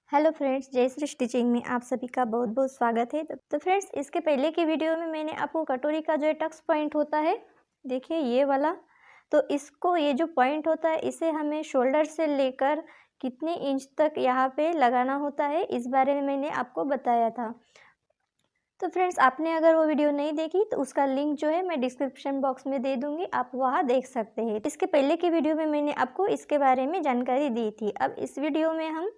Hello friends, Jayashree stitching में आप सभी का बहुत बहुत स्वागत है। तो फ्रेंड्स, इसके पहले की वीडियो में मैंने आपको कटोरी का जो टक्स पॉइंट होता है, देखिए ये वाला, तो इसको ये जो पॉइंट होता है इसे हमें शोल्डर से लेकर कितने इंच तक यहाँ पे लगाना होता है, इस बारे में मैंने आपको बताया था। तो फ्रेंड्स, आपने अगर वो वीडियो नहीं देखी तो उसका लिंक जो है मैं डिस्क्रिप्शन बॉक्स में दे दूँगी, आप वहाँ देख सकते हैं। इसके पहले की वीडियो में मैंने आपको इसके बारे में जानकारी दी थी। अब इस वीडियो में हम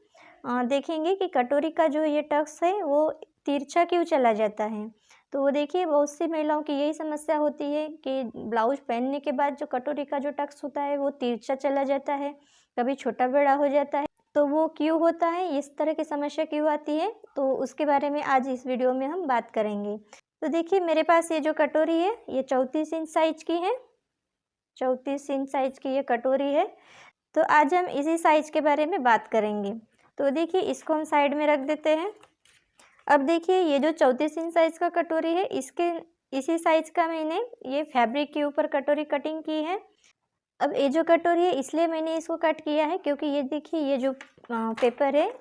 देखेंगे कि कटोरी का जो ये टक्स है वो तिरछा क्यों चला जाता है। तो वो देखिए, बहुत सी महिलाओं की यही समस्या होती है कि ब्लाउज पहनने के बाद जो कटोरी का जो टक्स होता है वो तिरछा चला जाता है, कभी छोटा बड़ा हो जाता है। तो वो क्यों होता है, इस तरह की समस्या क्यों आती है, तो उसके बारे में आज इस वीडियो में हम बात करेंगे। तो देखिए, मेरे पास ये जो कटोरी है ये 34 इंच साइज की है। 34 इंच साइज की ये कटोरी है। तो आज हम इसी साइज के बारे में बात करेंगे। तो देखिए, इसको हम साइड में रख देते हैं। अब देखिए, ये जो 34 इंच साइज का कटोरी है, इसी साइज का मैंने ये फैब्रिक के ऊपर कटोरी कटिंग की है। अब ये जो कटोरी है इसलिए मैंने इसको कट किया है क्योंकि ये देखिए, ये जो पेपर है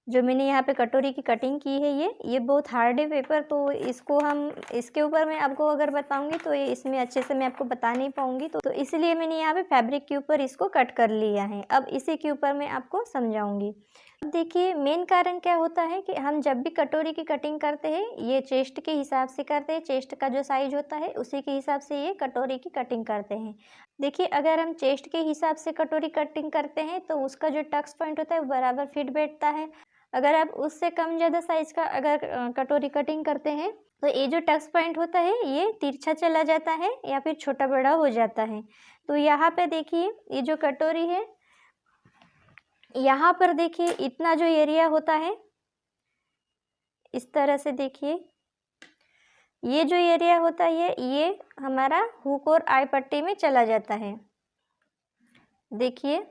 जो मैंने यहाँ पे कटोरी की कटिंग की है, ये बहुत हार्ड है पेपर। तो इसको हम इसके ऊपर मैं आपको अगर बताऊंगी तो ये इसमें अच्छे से मैं आपको बता नहीं पाऊंगी। तो इसलिए मैंने यहाँ पे फैब्रिक के ऊपर इसको कट कर लिया है। अब इसी के ऊपर मैं आपको समझाऊंगी। अब देखिए, मेन कारण क्या होता है कि हम जब भी कटोरी की कटिंग करते हैं ये चेस्ट के हिसाब से करते हैं। चेस्ट का जो साइज होता है उसी के हिसाब से ये कटोरी की कटिंग करते हैं। देखिए, अगर हम चेस्ट के हिसाब से कटोरी कटिंग करते हैं तो उसका जो टक्स पॉइंट होता है वो बराबर फिट बैठता है। अगर आप उससे कम ज़्यादा साइज का अगर कटोरी कटिंग करते हैं तो ये जो टक्स पॉइंट होता है ये तिरछा चला जाता है या फिर छोटा बड़ा हो जाता है। तो यहाँ पे देखिए, ये जो कटोरी है यहाँ पर देखिए इतना जो एरिया होता है, इस तरह से देखिए ये जो एरिया होता है ये हमारा हुक और आई पट्टी में चला जाता है। देखिए,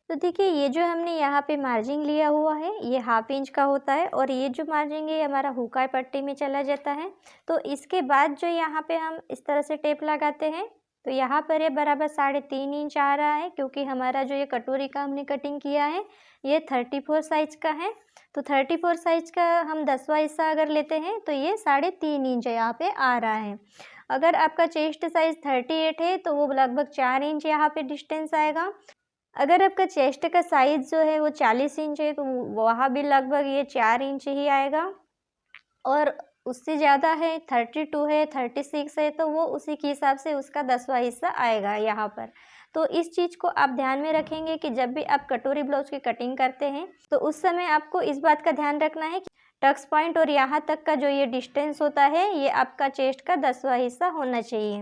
तो देखिए, ये जो हमने यहाँ पे मार्जिन लिया हुआ है ये 1/2 इंच का होता है और ये जो मार्जिन है हमारा हुकाई पट्टी में चला जाता है। तो इसके बाद जो यहाँ पे हम इस तरह से टेप लगाते हैं तो यहाँ पर ये बराबर 3.5 इंच आ रहा है, क्योंकि हमारा जो ये कटोरी का हमने कटिंग किया है ये 34 साइज का है। तो 34 साइज का हम 10वां हिस्सा अगर लेते हैं तो ये 3.5 इंच यहाँ पे आ रहा है। अगर आपका चेस्ट साइज 38 है तो वो लगभग 4 इंच यहाँ पे डिस्टेंस आएगा। अगर आपका चेस्ट का साइज जो है वो 40 इंच है तो वहाँ भी लगभग ये 4 इंच ही आएगा। और उससे ज़्यादा है, 32 है, 36 है, तो वो उसी के हिसाब से उसका 10वां हिस्सा आएगा यहाँ पर। तो इस चीज़ को आप ध्यान में रखेंगे कि जब भी आप कटोरी ब्लाउज की कटिंग करते हैं तो उस समय आपको इस बात का ध्यान रखना है कि टक्स पॉइंट और यहाँ तक का जो ये डिस्टेंस होता है ये आपका चेस्ट का 10वां हिस्सा होना चाहिए।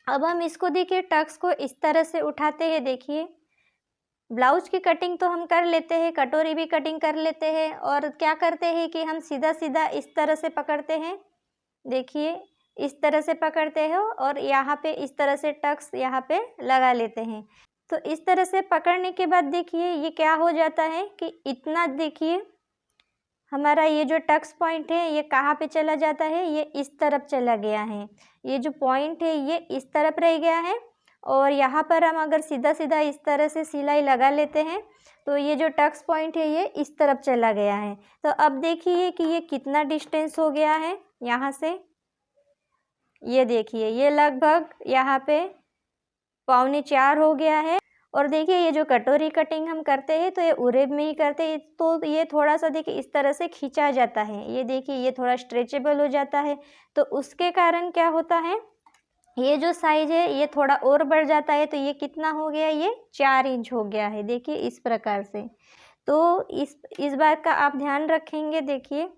अब हम इसको देखिए, टक्स को इस तरह से उठाते हैं। देखिए, ब्लाउज की कटिंग तो हम कर लेते हैं, कटोरी भी कटिंग कर लेते हैं, और क्या करते हैं कि हम सीधा सीधा इस तरह से पकड़ते हैं। देखिए, इस तरह से पकड़ते हो और यहाँ पे इस तरह से टक्स यहाँ पे लगा लेते हैं। तो इस तरह से पकड़ने के बाद देखिए ये क्या हो जाता है कि इतना देखिए हमारा ये जो टक्स पॉइंट है ये कहाँ पे चला जाता है, ये इस तरफ चला गया है। ये जो पॉइंट है ये इस तरफ रह गया है और यहाँ पर हम अगर सीधा सीधा इस तरह से सिलाई लगा लेते हैं तो ये जो टक्स पॉइंट है ये इस तरफ चला गया है। तो अब देखिए कि ये कितना डिस्टेंस हो गया है यहाँ से। ये देखिए, ये लगभग यहाँ पे 3.25 हो गया है। और देखिए, ये जो कटोरी कटिंग हम करते हैं तो ये उरेब में ही करते हैं, तो ये थोड़ा सा देखिए इस तरह से खींचा जाता है। ये देखिए, ये थोड़ा स्ट्रेचेबल हो जाता है। तो उसके कारण क्या होता है, ये जो साइज है ये थोड़ा और बढ़ जाता है। तो ये कितना हो गया, ये 4 इंच हो गया है। देखिए, इस प्रकार से। तो इस बात का आप ध्यान रखेंगे। देखिए,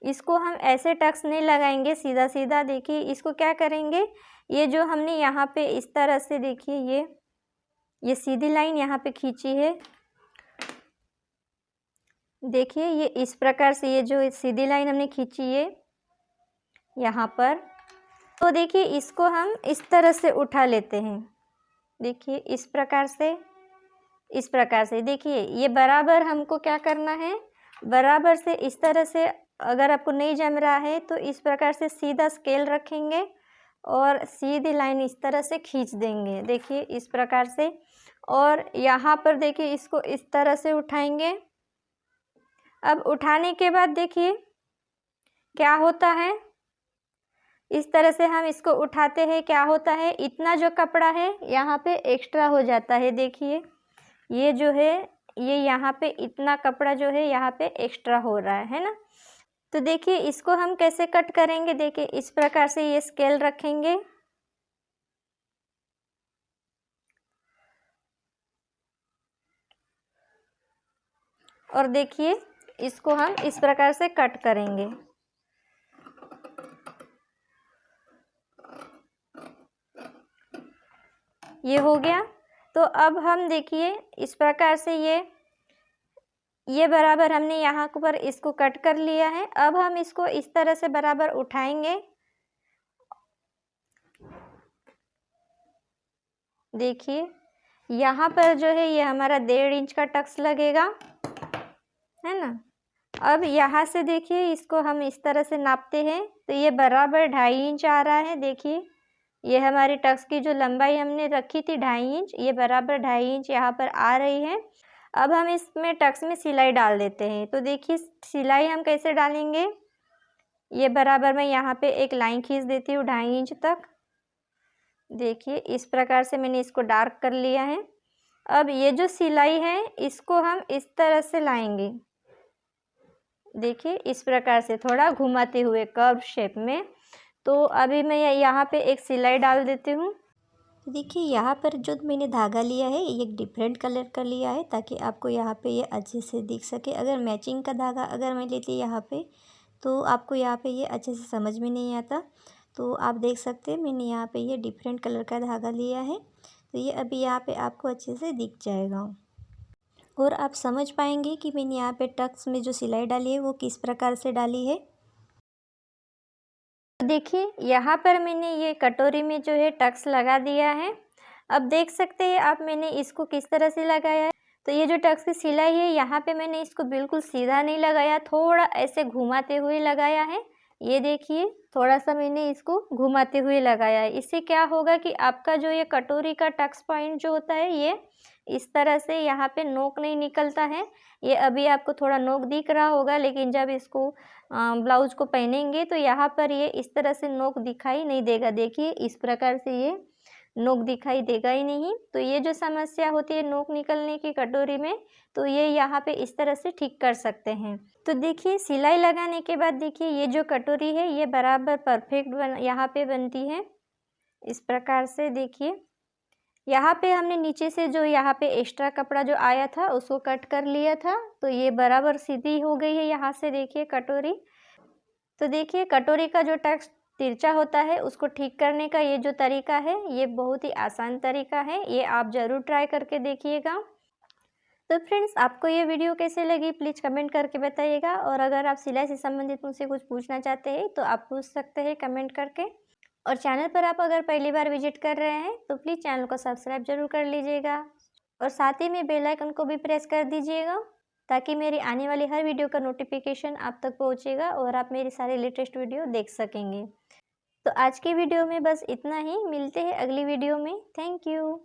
इसको हम ऐसे टक्स नहीं लगाएंगे सीधा सीधा। देखिए, इसको क्या करेंगे, ये जो हमने यहाँ पे इस तरह से देखिए ये सीधी लाइन यहाँ पे खींची है। देखिए, ये इस प्रकार से ये जो सीधी लाइन हमने खींची है यहाँ पर, तो देखिए इसको हम इस तरह से उठा लेते हैं। देखिए, इस प्रकार से देखिए ये बराबर हमको क्या करना है, बराबर से इस तरह से, अगर आपको नहीं जम रहा है तो इस प्रकार से सीधा स्केल रखेंगे और सीधी लाइन इस तरह से खींच देंगे, देखिए इस प्रकार से। और यहाँ पर देखिए इसको इस तरह से उठाएंगे। अब उठाने के बाद देखिए क्या होता है, इस तरह से हम इसको उठाते हैं, क्या होता है, इतना जो कपड़ा है यहाँ पे एक्स्ट्रा हो जाता है। देखिए ये जो है, ये यहाँ पे इतना कपड़ा जो है यहाँ पे एक्स्ट्रा हो रहा है ना। तो देखिए इसको हम कैसे कट करेंगे, देखिए इस प्रकार से ये स्केल रखेंगे और देखिए इसको हम इस प्रकार से कट करेंगे। ये हो गया। तो अब हम देखिए इस प्रकार से ये बराबर हमने यहाँ पर इसको कट कर लिया है। अब हम इसको इस तरह से बराबर उठाएंगे। देखिए यहाँ पर जो है ये हमारा 1.5 इंच का टक्स लगेगा, है ना। अब यहाँ से देखिए इसको हम इस तरह से नापते हैं तो ये बराबर 2.5 इंच आ रहा है। देखिए ये हमारी टक्स की जो लंबाई हमने रखी थी 2.5 इंच, ये बराबर 2.5 इंच यहाँ पर आ रही है। अब हम इसमें टक्स में सिलाई डाल देते हैं। तो देखिए सिलाई हम कैसे डालेंगे, ये बराबर मैं यहाँ पे एक लाइन खींच देती हूँ 2.5 इंच तक। देखिए इस प्रकार से मैंने इसको डार्क कर लिया है। अब ये जो सिलाई है इसको हम इस तरह से लाएंगे, देखिए इस प्रकार से थोड़ा घुमाते हुए कर्व शेप में। तो अभी मैं यहाँ पे एक सिलाई डाल देती हूँ। देखिए यहाँ पर जो मैंने धागा लिया है ये एक डिफरेंट कलर का लिया है ताकि आपको यहाँ पे ये अच्छे से दिख सके। अगर मैचिंग का धागा अगर मैं लेती यहाँ पे तो आपको यहाँ पे ये अच्छे से समझ में नहीं आता। तो आप देख सकते हैं मैंने यहाँ पे ये डिफरेंट कलर का धागा लिया है, तो ये अभी यहाँ पे आपको अच्छे से दिख जाएगा और आप समझ पाएंगे कि मैंने यहाँ पे टक्स में जो सिलाई डाली है वो किस प्रकार से डाली है। देखिए यहाँ पर मैंने ये कटोरी में जो है टक्स लगा दिया है। अब देख सकते हैं आप मैंने इसको किस तरह से लगाया है। तो ये जो टक्स की सिलाई है यहाँ पे मैंने इसको बिल्कुल सीधा नहीं लगाया, थोड़ा ऐसे घुमाते हुए लगाया है। ये देखिए थोड़ा सा मैंने इसको घुमाते हुए लगाया है। इससे क्या होगा कि आपका जो ये कटोरी का टक्स पॉइंट जो होता है ये इस तरह से यहाँ पे नोक नहीं निकलता है। ये अभी आपको थोड़ा नोक दिख रहा होगा, लेकिन जब इसको ब्लाउज को पहनेंगे तो यहाँ पर ये इस तरह से नोक दिखाई नहीं देगा। देखिए इस प्रकार से ये नोक दिखाई देगा ही नहीं। तो ये जो समस्या होती है नोक निकलने की कटोरी में, तो ये यहाँ पे इस तरह से ठीक कर सकते हैं। तो देखिए सिलाई लगाने के बाद देखिए ये जो कटोरी है ये बराबर परफेक्ट यहाँ पे बनती है। इस प्रकार से देखिए यहाँ पे हमने नीचे से जो यहाँ पे एक्स्ट्रा कपड़ा जो आया था उसको कट कर लिया था, तो ये बराबर सीधी हो गई है यहाँ से। देखिए कटोरी, तो देखिए कटोरी का जो टक्स तिरछा होता है उसको ठीक करने का ये जो तरीका है ये बहुत ही आसान तरीका है, ये आप ज़रूर ट्राई करके देखिएगा। तो फ्रेंड्स आपको ये वीडियो कैसे लगी प्लीज़ कमेंट करके बताइएगा। और अगर आप सिलाई से संबंधित मुझसे कुछ पूछना चाहते हैं तो आप पूछ सकते हैं कमेंट करके। और चैनल पर आप अगर पहली बार विजिट कर रहे हैं तो प्लीज़ चैनल को सब्सक्राइब जरूर कर लीजिएगा और साथ ही में बेल आइकन को भी प्रेस कर दीजिएगा ताकि मेरी आने वाली हर वीडियो का नोटिफिकेशन आप तक पहुंचेगा और आप मेरी सारी लेटेस्ट वीडियो देख सकेंगे। तो आज की वीडियो में बस इतना ही, मिलते हैं अगली वीडियो में। Thank you.